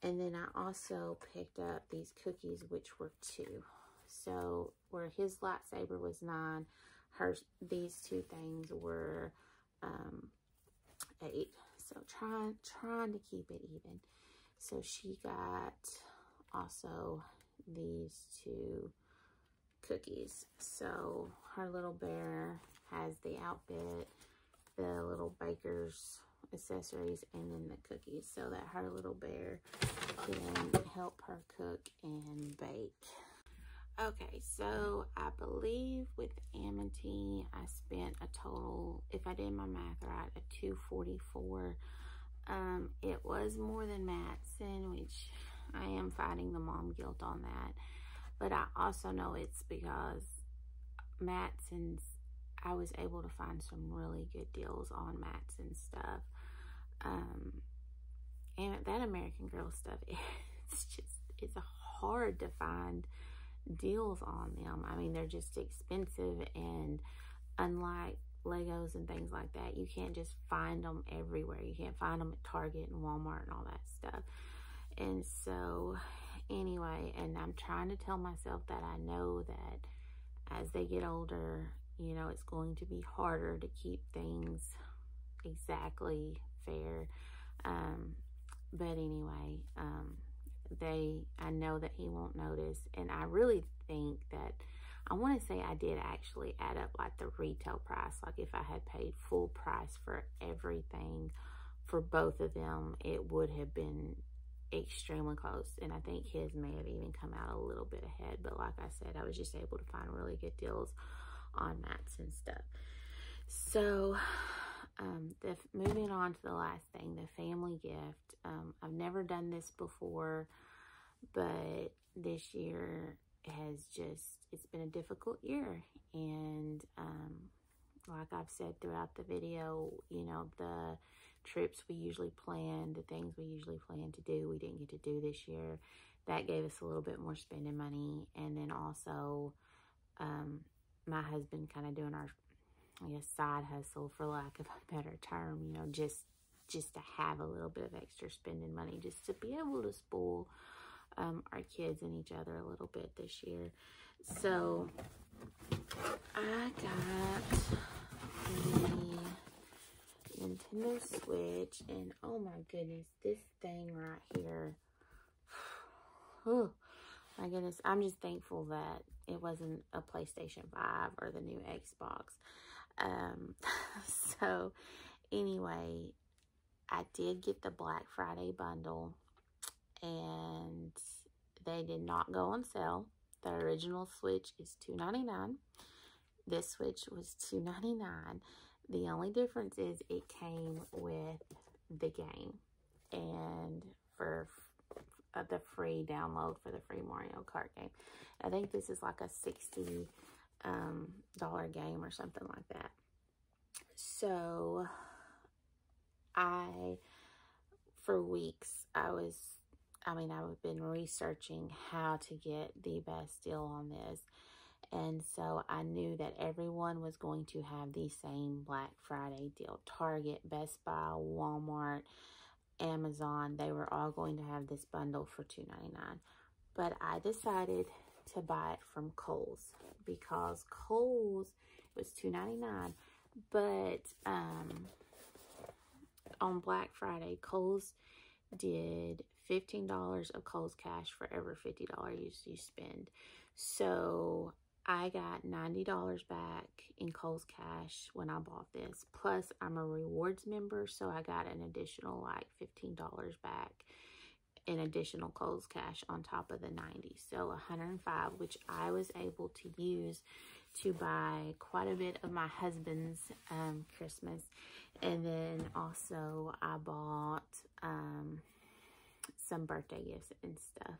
And then I also picked up these cookies, which were $2. So where his lightsaber was $9, these two things were $8. So trying to keep it even. So she got also these two cookies. So her little bear has the outfit, the little baker's accessories, and then the cookies, so that her little bear can help her cook and bake. Okay, so I believe with Amity, I spent a total, if I did my math right, a $244. It was more than Madison, which I am fighting the mom guilt on that. But I also know it's because Madson's, I was able to find some really good deals on Madson's stuff. And that American Girl stuff, it's hard to find deals on them. I mean, they're just expensive, and unlike Legos and things like that, you can't just find them everywhere. You can't find them at Target and Walmart and all that stuff. And so anyway, and I'm trying to tell myself that I know that as they get older, you know, it's going to be harder to keep things exactly fair. But anyway, I know that he won't notice, and I really think that, I want to say I did actually add up like the retail price. Like if I had paid full price for everything for both of them, it would have been extremely close. And I think his may have even come out a little bit ahead. But like I said, I was just able to find really good deals on mats and stuff. So moving on to the last thing, the family gift. I've never done this before, but this year it's been a difficult year. And like I've said throughout the video, you know, the trips we usually plan, the things we usually plan to do, we didn't get to do this year. That gave us a little bit more spending money. And then also my husband kind of doing our, I guess, side hustle, for lack of a better term, you know, just to have a little bit of extra spending money, just to be able to spoil our kids and each other a little bit this year. So I got the Nintendo Switch, and oh my goodness, this thing right here. Oh my goodness, I'm just thankful that it wasn't a PlayStation 5 or the new Xbox. So anyway, I did get the Black Friday bundle, and they did not go on sale. The original Switch is $2.99. This Switch was $2.99. The only difference is it came with the game, and for the free download for the free Mario Kart game. I think this is like a $60 game or something like that. So for weeks, I've been researching how to get the best deal on this. And so I knew that everyone was going to have the same Black Friday deal. Target, Best Buy, Walmart, Amazon, they were all going to have this bundle for $2.99. But I decided to buy it from Kohl's, because Kohl's was $2.99. But on Black Friday, Kohl's did $15 of Kohl's cash for every $50 you spend. So I got $90 back in Kohl's cash when I bought this. Plus, I'm a rewards member, so I got an additional like $15 back in additional Kohl's cash on top of the 90. So $105, which I was able to use to buy quite a bit of my husband's Christmas. And then also I bought some birthday gifts and stuff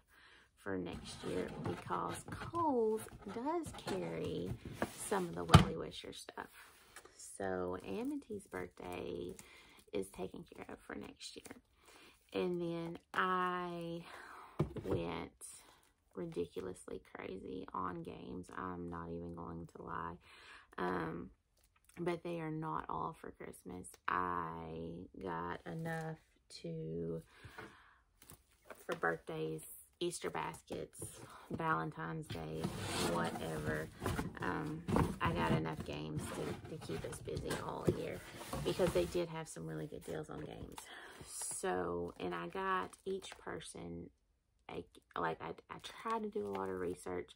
for next year, because Kohl's does carry some of the Willy Wisher stuff. So Amity's birthday is taken care of for next year. And then I went ridiculously crazy on games. I'm not even going to lie. But they are not all for Christmas. I got enough for birthdays, Easter baskets, Valentine's Day, whatever. I got enough games to keep us busy all year, because they did have some really good deals on games. So, and I got each person, I tried to do a lot of research,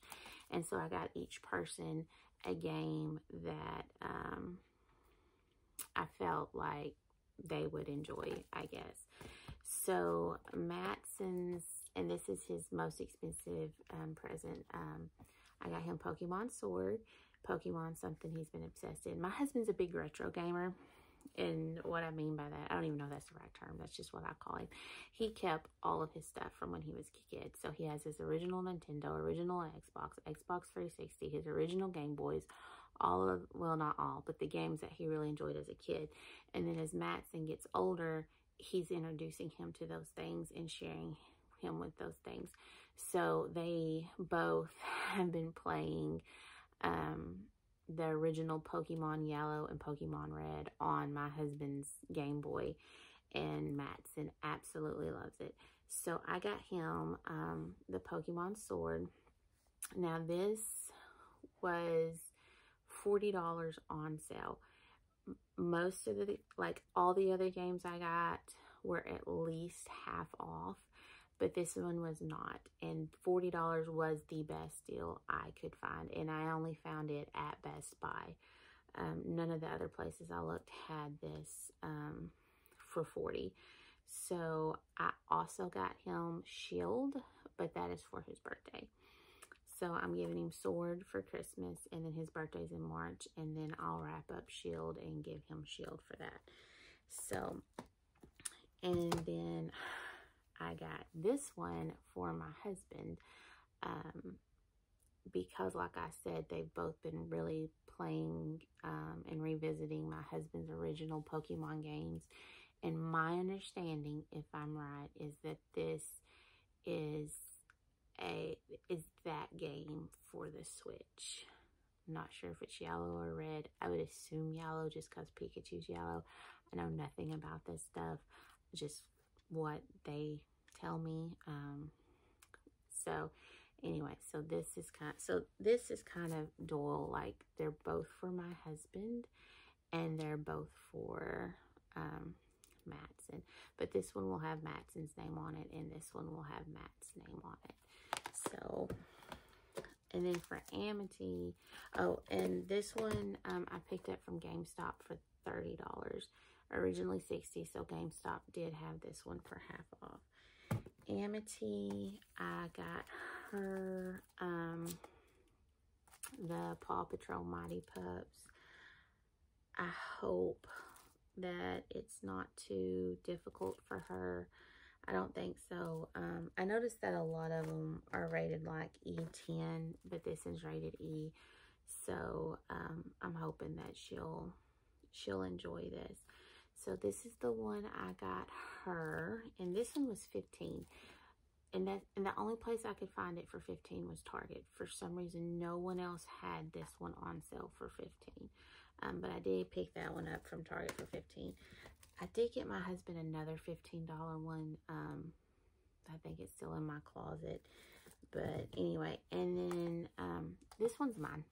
and so I got each person a game that I felt like they would enjoy, I guess. So Matson's, and this is his most expensive present. I got him Pokemon Sword. Pokemon's something he's been obsessed in. My husband's a big retro gamer. And what I mean by that, I don't even know if that's the right term. That's just what I call him. He kept all of his stuff from when he was a kid. So he has his original Nintendo, original Xbox, Xbox 360, his original Game Boys, well, not all, but the games that he really enjoyed as a kid. And then as Matson gets older, he's introducing him to those things and sharing him with those things. So they both have been playing the original Pokemon Yellow and Pokemon Red on my husband's Game Boy, and Matson absolutely loves it. So I got him the Pokemon Sword. Now this was $40 on sale. Most of all the other games I got were at least half off, but this one was not, and $40 was the best deal I could find, and I only found it at Best Buy. None of the other places I looked had this for $40. So I also got him Shield, but that is for his birthday. So I'm giving him Sword for Christmas, and then his birthday's in March, and then I'll wrap up Shield and give him Shield for that. So, and then I got this one for my husband, because like I said, they've both been really playing and revisiting my husband's original Pokemon games. And my understanding, if I'm right, is that this is that game for the Switch. I'm not sure if it's yellow or red. I would assume yellow just because Pikachu's yellow. I know nothing about this stuff, just what they tell me. So anyway, so this is kind of dual. Like, they're both for my husband, and they're both for Madsen. But this one will have Madsen's name on it, and this one will have Matt's name on it. So, and then for Amity, oh, and this one I picked up from GameStop for $30. Originally $60, so GameStop did have this one for half off. Amity, I got her the Paw Patrol Mighty Pups. I hope that it's not too difficult for her. I don't think so. I noticed that a lot of them are rated like E10, but this is rated E. So I'm hoping that she'll enjoy this. So this is the one I got her, and this one was $15. And the only place I could find it for $15 was Target. For some reason, no one else had this one on sale for $15. But I did pick that one up from Target for $15. I did get my husband another $15 one. I think it's still in my closet. But anyway, and then this one's mine.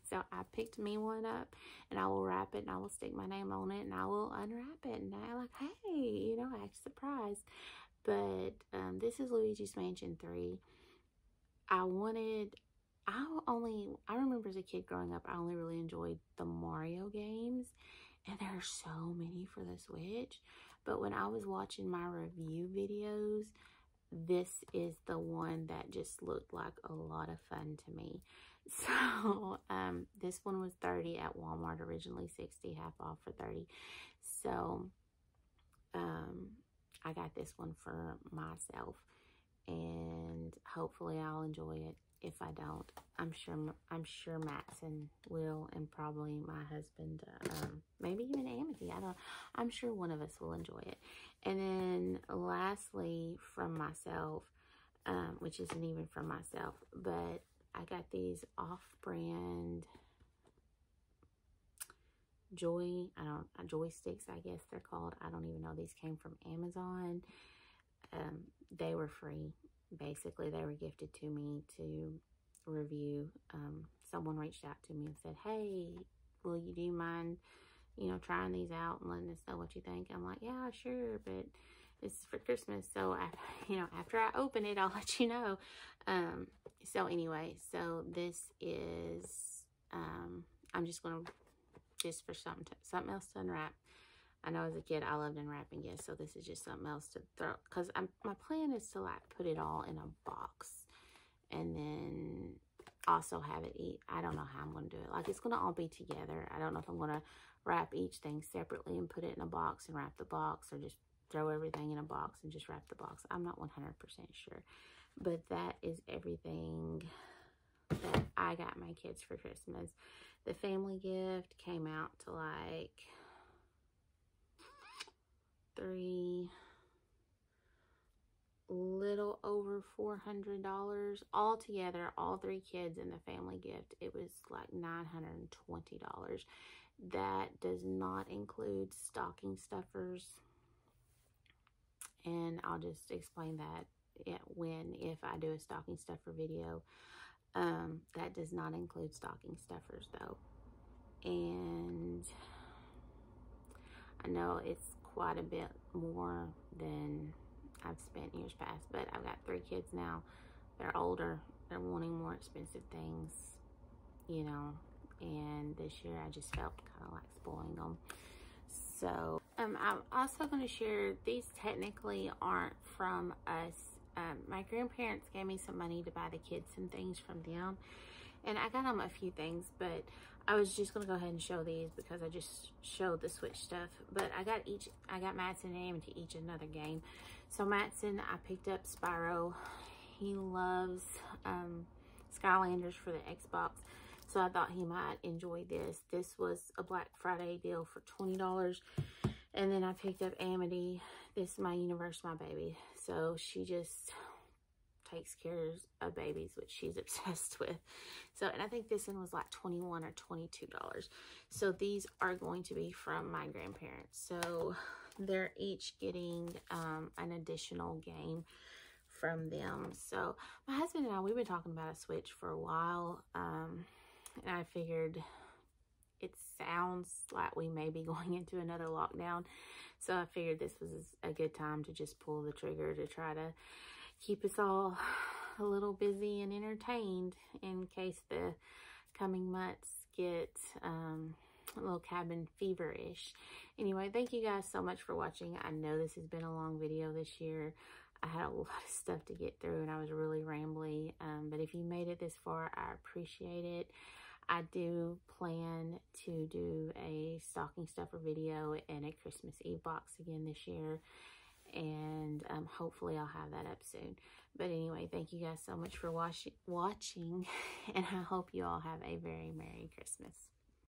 So I picked me one up, and I will wrap it, and I will stick my name on it, and I will unwrap it, and I'm like, hey, you know, act surprised. But this is Luigi's Mansion 3. I remember as a kid growing up, I only really enjoyed the Mario games, and there are so many for the Switch. But when I was watching my review videos, this is the one that just looked like a lot of fun to me. So this one was $30 at Walmart, originally $60, half off for $30. So I got this one for myself, and hopefully I'll enjoy it. If I don't, I'm sure Madsen will, and probably my husband, maybe even Amity. I'm sure one of us will enjoy it. And then lastly, from myself, which isn't even from myself, but I got these off-brand joysticks, I guess they're called. I don't even know. These came from Amazon. They were free. Basically, they were gifted to me to review. Someone reached out to me and said, hey, do you mind, you know, trying these out and letting us know what you think? I'm like, yeah, sure, but this is for Christmas, so after I open it, I'll let you know. So anyway, so this is I'm just gonna for something else to unwrap. I know as a kid I loved unwrapping gifts, so this is just something else to throw, because my plan is to like put it all in a box and then also have it eat. I don't know how I'm going to do it. Like, it's going to all be together. I don't know if I'm going to wrap each thing separately and put it in a box and wrap the box, or just throw everything in a box and just wrap the box. I'm not 100% sure. But that is everything that I got my kids for Christmas. The family gift came out to like little over $400 all together. All three kids in the family gift, it was like $920. That does not include stocking stuffers, and I'll just explain that if I do a stocking stuffer video. That does not include stocking stuffers though, and I know it's quite a bit more than I've spent years past, but I've got 3 kids now. They're older. They're wanting more expensive things, you know, and this year I just felt kind of like spoiling them. So I'm also going to share, these technically aren't from us. My grandparents gave me some money to buy the kids some things from them, and I got them a few things, but I was just going to go ahead and show these because I just showed the Switch stuff. But I got Madsen and Amity each another game. So Madsen, I picked up Spyro. He loves Skylanders for the Xbox, so I thought he might enjoy this. This was a Black Friday deal for $20. And then I picked up Amity. This is my universe, my baby. So she just takes care of babies, which she's obsessed with. So, and I think this one was like $21 or $22. So these are going to be from my grandparents. So they're each getting an additional game from them. So my husband and I, we've been talking about a switch for a while, and I figured it sounds like we may be going into another lockdown, so I figured this was a good time to just pull the trigger to try to keep us all a little busy and entertained in case the coming months get a little cabin fever-ish. Anyway, thank you guys so much for watching. I know this has been a long video this year. I had a lot of stuff to get through and I was really rambly, but if you made it this far, I appreciate it. I do plan to do a stocking stuffer video and a Christmas Eve box again this year, and hopefully I'll have that up soon. But anyway, thank you guys so much for watching, and I hope you all have a very Merry Christmas.